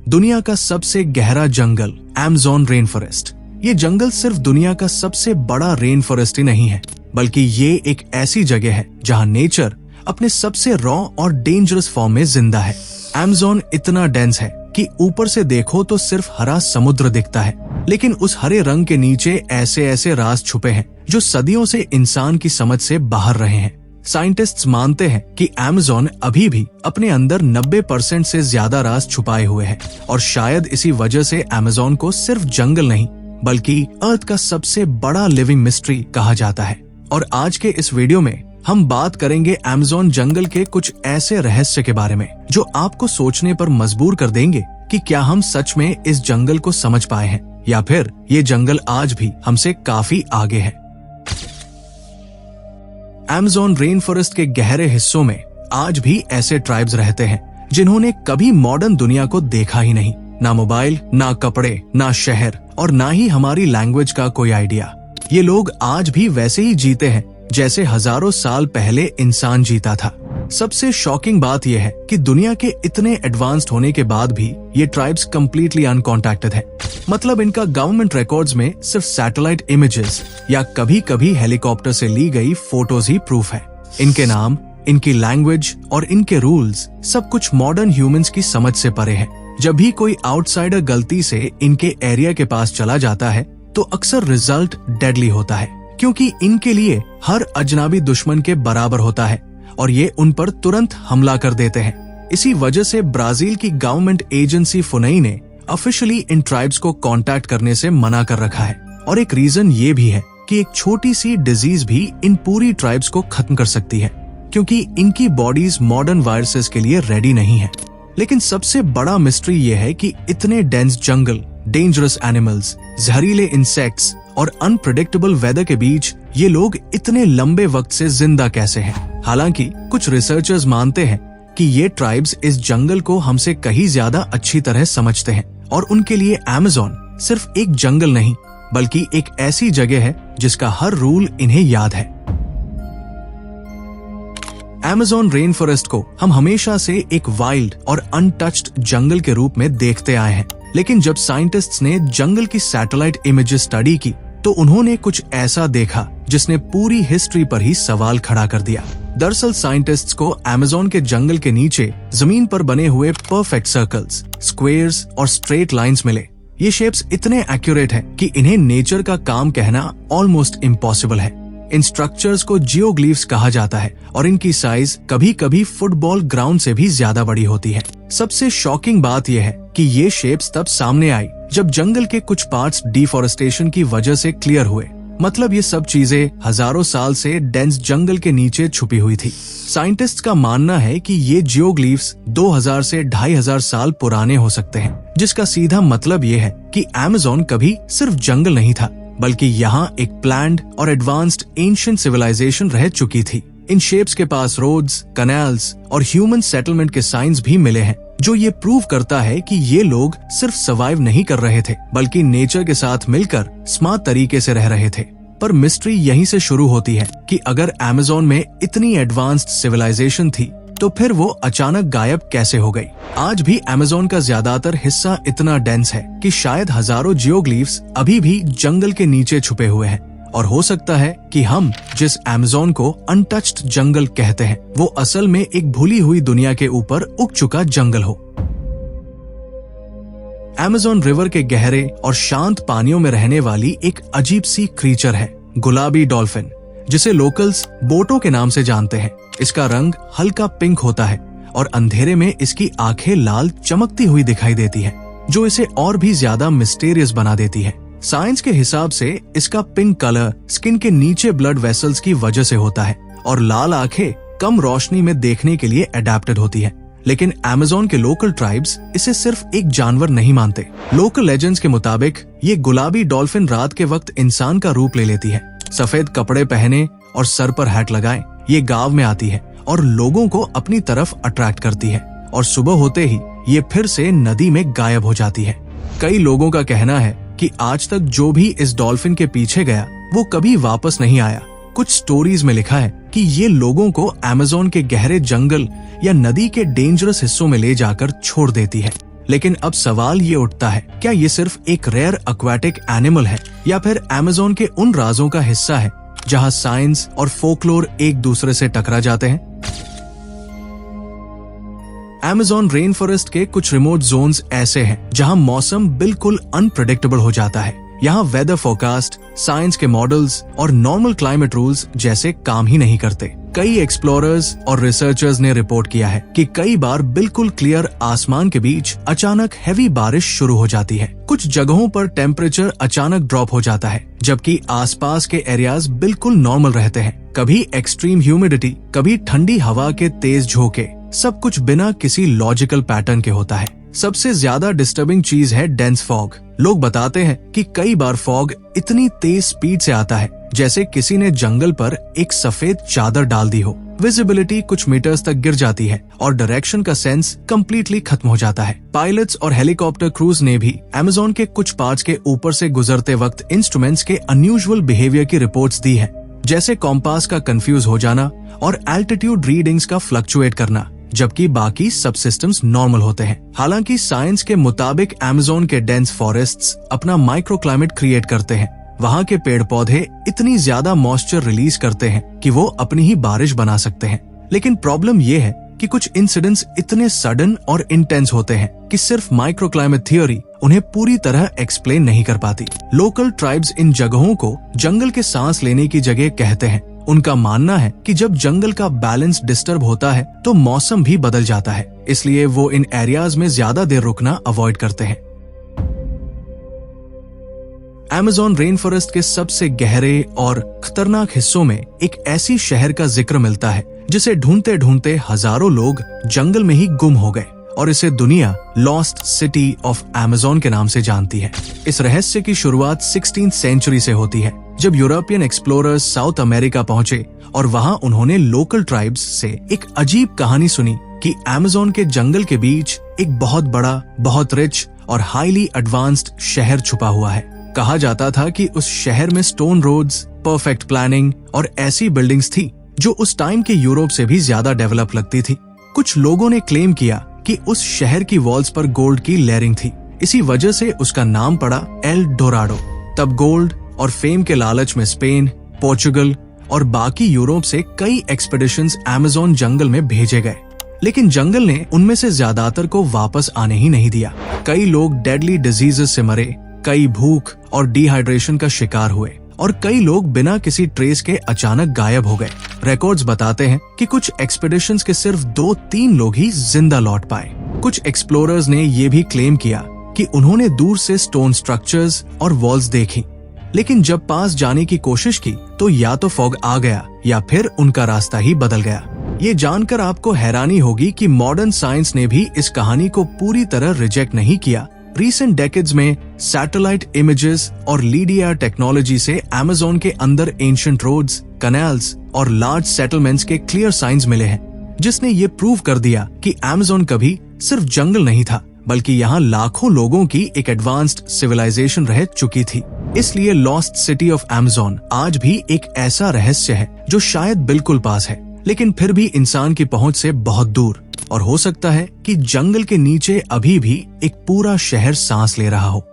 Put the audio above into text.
दुनिया का सबसे गहरा जंगल अमेज़न रेन फॉरेस्ट। ये जंगल सिर्फ दुनिया का सबसे बड़ा रेन फॉरेस्ट ही नहीं है, बल्कि ये एक ऐसी जगह है जहां नेचर अपने सबसे रॉ और डेंजरस फॉर्म में जिंदा है। अमेज़न इतना डेंस है कि ऊपर से देखो तो सिर्फ हरा समुद्र दिखता है, लेकिन उस हरे रंग के नीचे ऐसे ऐसे राज छुपे हैं जो सदियों से इंसान की समझ से बाहर रहे हैं। साइंटिस्ट्स मानते हैं कि अमेज़न अभी भी अपने अंदर 90% से ज्यादा राज छुपाए हुए हैं, और शायद इसी वजह से अमेज़न को सिर्फ जंगल नहीं बल्कि अर्थ का सबसे बड़ा लिविंग मिस्ट्री कहा जाता है। और आज के इस वीडियो में हम बात करेंगे अमेज़न जंगल के कुछ ऐसे रहस्य के बारे में जो आपको सोचने पर मजबूर कर देंगे कि क्या हम सच में इस जंगल को समझ पाए हैं या फिर ये जंगल आज भी हमसे काफी आगे है। अमेज़न रेन फॉरेस्ट के गहरे हिस्सों में आज भी ऐसे ट्राइब्स रहते हैं जिन्होंने कभी मॉडर्न दुनिया को देखा ही नहीं। ना मोबाइल, ना कपड़े, ना शहर और ना ही हमारी लैंग्वेज का कोई आइडिया। ये लोग आज भी वैसे ही जीते हैं जैसे हजारों साल पहले इंसान जीता था। सबसे शॉकिंग बात यह है कि दुनिया के इतने एडवांस्ड होने के बाद भी ये ट्राइब्स कंप्लीटली अनकॉन्टैक्टेड है। मतलब इनका गवर्नमेंट रिकॉर्ड्स में सिर्फ सैटेलाइट इमेजेस या कभी कभी हेलीकॉप्टर से ली गई फोटोज ही प्रूफ है। इनके नाम, इनकी लैंग्वेज और इनके रूल्स सब कुछ मॉडर्न ह्यूमंस की समझ से परे है। जब भी कोई आउटसाइडर गलती से इनके एरिया के पास चला जाता है तो अक्सर रिजल्ट डेडली होता है, क्योंकि इनके लिए हर अजनबी दुश्मन के बराबर होता है और ये उन पर तुरंत हमला कर देते हैं। इसी वजह से ब्राजील की गवर्नमेंट एजेंसी फुनई ने ऑफिशियली इन ट्राइब्स को कांटेक्ट करने से मना कर रखा है। और एक रीजन ये भी है कि एक छोटी सी डिजीज भी इन पूरी ट्राइब्स को खत्म कर सकती है, क्योंकि इनकी बॉडीज मॉडर्न वायरसेस के लिए रेडी नहीं है। लेकिन सबसे बड़ा मिस्ट्री ये है कि इतने डेंस जंगल, डेंजरस एनिमल्स, जहरीले इंसेक्ट्स और अनप्रेडिक्टेबल वेदर के बीच ये लोग इतने लंबे वक्त से जिंदा कैसे हैं। हालांकि कुछ रिसर्चर्स मानते हैं कि ये ट्राइब्स इस जंगल को हमसे कहीं ज्यादा अच्छी तरह समझते हैं और उनके लिए अमेज़न सिर्फ एक जंगल नहीं बल्कि एक ऐसी जगह है जिसका हर रूल इन्हें याद है। अमेज़न रेन फॉरेस्ट को हम हमेशा से एक वाइल्ड और अनटच्ड जंगल के रूप में देखते आए हैं, लेकिन जब साइंटिस्ट्स ने जंगल की सैटेलाइट इमेजेस स्टडी की तो उन्होंने कुछ ऐसा देखा जिसने पूरी हिस्ट्री पर ही सवाल खड़ा कर दिया। दरअसल साइंटिस्ट्स को अमेज़न के जंगल के नीचे जमीन पर बने हुए परफेक्ट सर्कल्स, स्क्वायर्स और स्ट्रेट लाइंस मिले। ये शेप्स इतने एक्यूरेट हैं कि इन्हें नेचर का काम कहना ऑलमोस्ट इम्पॉसिबल है। इन स्ट्रक्चर्स को जियोग्लिफ्स कहा जाता है और इनकी साइज कभी कभी फुटबॉल ग्राउंड से भी ज्यादा बड़ी होती है। सबसे शॉकिंग बात यह है कि ये शेप्स तब सामने आई जब जंगल के कुछ पार्ट्स डिफॉरेस्टेशन की वजह से क्लियर हुए। मतलब ये सब चीजें हजारों साल से डेंस जंगल के नीचे छुपी हुई थी। साइंटिस्ट का मानना है कि ये जियोग्लिफ्स 2000 से 2500 साल पुराने हो सकते हैं, जिसका सीधा मतलब ये है कि अमेज़न कभी सिर्फ जंगल नहीं था बल्कि यहाँ एक प्लान्ड और एडवांस्ड एंशिएंट सिविलाइजेशन रह चुकी थी। इन शेप्स के पास रोड्स, कैनाल्स और ह्यूमन सेटलमेंट के साइंस भी मिले हैं, जो ये प्रूव करता है कि ये लोग सिर्फ सर्वाइव नहीं कर रहे थे बल्कि नेचर के साथ मिलकर स्मार्ट तरीके से रह रहे थे। पर मिस्ट्री यहीं से शुरू होती है कि अगर अमेज़न में इतनी एडवांस्ड सिविलाइजेशन थी तो फिर वो अचानक गायब कैसे हो गई। आज भी अमेज़न का ज्यादातर हिस्सा इतना डेंस है कि शायद हजारों जियोग्लिफ्स अभी भी जंगल के नीचे छुपे हुए हैं, और हो सकता है कि हम जिस अमेज़न को अनटच्ड जंगल कहते हैं वो असल में एक भूली हुई दुनिया के ऊपर उग चुका जंगल हो। अमेज़न रिवर के गहरे और शांत पानियों में रहने वाली एक अजीब सी क्रीचर है गुलाबी डॉल्फिन, जिसे लोकल्स बोटो के नाम से जानते हैं। इसका रंग हल्का पिंक होता है और अंधेरे में इसकी आंखें लाल चमकती हुई दिखाई देती है, जो इसे और भी ज्यादा मिस्टीरियस बना देती है। साइंस के हिसाब से इसका पिंक कलर स्किन के नीचे ब्लड वेसल्स की वजह से होता है और लाल आंखें कम रोशनी में देखने के लिए अडेप्टेड होती है। लेकिन अमेज़न के लोकल ट्राइब्स इसे सिर्फ एक जानवर नहीं मानते। लोकल लेजेंड्स के मुताबिक ये गुलाबी डॉल्फिन रात के वक्त इंसान का रूप ले लेती है। सफेद कपड़े पहने और सर पर हैट लगाए ये गांव में आती है और लोगों को अपनी तरफ अट्रैक्ट करती है, और सुबह होते ही ये फिर से नदी में गायब हो जाती है। कई लोगों का कहना है कि आज तक जो भी इस डॉल्फिन के पीछे गया वो कभी वापस नहीं आया। कुछ स्टोरीज में लिखा है कि ये लोगों को अमेज़न के गहरे जंगल या नदी के डेंजरस हिस्सों में ले जाकर छोड़ देती है, लेकिन अब सवाल ये उठता है, क्या ये सिर्फ एक रेयर एक्वाटिक एनिमल है या फिर अमेज़न के उन राजों का हिस्सा है जहां साइंस और फोकलोर एक दूसरे से टकरा जाते हैं? अमेज़न रेन फॉरेस्ट के कुछ रिमोट जोन्स ऐसे हैं जहां मौसम बिल्कुल अनप्रेडिक्टेबल हो जाता है। यहाँ वेदर फोरकास्ट, साइंस के मॉडल्स और नॉर्मल क्लाइमेट रूल्स जैसे काम ही नहीं करते। कई एक्सप्लोरर्स और रिसर्चर्स ने रिपोर्ट किया है कि कई बार बिल्कुल क्लियर आसमान के बीच अचानक हैवी बारिश शुरू हो जाती है। कुछ जगहों पर टेम्परेचर अचानक ड्रॉप हो जाता है, जबकि आसपास के एरियाज बिल्कुल नॉर्मल रहते हैं। कभी एक्सट्रीम ह्यूमिडिटी, कभी ठंडी हवा के तेज झोंके, सब कुछ बिना किसी लॉजिकल पैटर्न के होता है। सबसे ज्यादा डिस्टर्बिंग चीज है डेंस फॉग। लोग बताते हैं कि कई बार फॉग इतनी तेज स्पीड से आता है जैसे किसी ने जंगल पर एक सफेद चादर डाल दी हो। विजिबिलिटी कुछ मीटर्स तक गिर जाती है और डायरेक्शन का सेंस कंप्लीटली खत्म हो जाता है। पायलट्स और हेलीकॉप्टर क्रूज ने भी अमेज़न के कुछ पार्ट्स के ऊपर से गुजरते वक्त इंस्ट्रूमेंट्स के अनयूजुअल बिहेवियर की रिपोर्ट्स दी है, जैसे कॉम्पास का कंफ्यूज हो जाना और एल्टीट्यूड रीडिंग्स का फ्लक्चुएट करना, जबकि बाकी सब सिस्टम्स नॉर्मल होते हैं। हालांकि साइंस के मुताबिक अमेज़न के डेंस फॉरेस्ट्स अपना माइक्रो क्लाइमेट क्रिएट करते हैं। वहाँ के पेड़ पौधे इतनी ज्यादा मॉइस्चर रिलीज करते हैं कि वो अपनी ही बारिश बना सकते हैं। लेकिन प्रॉब्लम ये है कि कुछ इंसिडेंट्स इतने सडन और इंटेंस होते हैं कि सिर्फ माइक्रो क्लाइमेट थियोरी उन्हें पूरी तरह एक्सप्लेन नहीं कर पाती। लोकल ट्राइब्स इन जगहों को जंगल के सांस लेने की जगह कहते हैं। उनका मानना है कि जब जंगल का बैलेंस डिस्टर्ब होता है तो मौसम भी बदल जाता है, इसलिए वो इन एरियाज में ज्यादा देर रुकना अवॉइड करते हैं। अमेज़न रेन फॉरेस्ट के सबसे गहरे और खतरनाक हिस्सों में एक ऐसी शहर का जिक्र मिलता है जिसे ढूंढते ढूंढते हजारों लोग जंगल में ही गुम हो गए और इसे दुनिया लॉस्ट सिटी ऑफ अमेज़न के नाम से जानती है। इस रहस्य की शुरुआत 16th सेंचुरी से होती है, जब यूरोपियन एक्सप्लोरर्स साउथ अमेरिका पहुंचे और वहां उन्होंने लोकल ट्राइब्स से एक अजीब कहानी सुनी कि अमेज़न के जंगल के बीच एक बहुत बड़ा, बहुत रिच और हाईली एडवांस्ड शहर छुपा हुआ है। कहा जाता था कि उस शहर में स्टोन रोड्स, परफेक्ट प्लानिंग और ऐसी बिल्डिंग्स थी जो उस टाइम के यूरोप से भी ज्यादा डेवलप लगती थी। कुछ लोगों ने क्लेम किया कि उस शहर की वॉल्स पर गोल्ड की लेयरिंग थी, इसी वजह से उसका नाम पड़ा एल डोराडो। तब गोल्ड और फेम के लालच में स्पेन, पोर्चुगल और बाकी यूरोप से कई एक्सपेडिशंस अमेज़न जंगल में भेजे गए, लेकिन जंगल ने उनमें से ज्यादातर को वापस आने ही नहीं दिया। कई लोग डेडली डिजीजेस से मरे, कई भूख और डिहाइड्रेशन का शिकार हुए और कई लोग बिना किसी ट्रेस के अचानक गायब हो गए। रिकॉर्ड्स बताते हैं कि कुछ एक्सपेडिशंस के सिर्फ 2-3 लोग ही जिंदा लौट पाए। कुछ एक्सप्लोरर्स ने ये भी क्लेम किया कि उन्होंने दूर से स्टोन स्ट्रक्चर्स और वॉल्स देखी, लेकिन जब पास जाने की कोशिश की तो या तो फॉग आ गया या फिर उनका रास्ता ही बदल गया। ये जानकर आपको हैरानी होगी कि मॉडर्न साइंस ने भी इस कहानी को पूरी तरह रिजेक्ट नहीं किया। रिसेंट डेकेड्स में सैटेलाइट इमेजेस और लीडिया टेक्नोलॉजी से अमेज़न के अंदर एंशिएंट रोड्स, कैनाल्स और लार्ज सेटलमेंट्स के क्लियर साइंस मिले हैं, जिसने ये प्रूव कर दिया कि अमेज़न कभी सिर्फ जंगल नहीं था, बल्कि यहाँ लाखों लोगों की एक एडवांस्ड सिविलाइजेशन रह चुकी थी। इसलिए लॉस्ट सिटी ऑफ अमेज़न आज भी एक ऐसा रहस्य है जो शायद बिल्कुल पास है, लेकिन फिर भी इंसान की पहुंच से बहुत दूर। और हो सकता है कि जंगल के नीचे अभी भी एक पूरा शहर सांस ले रहा हो।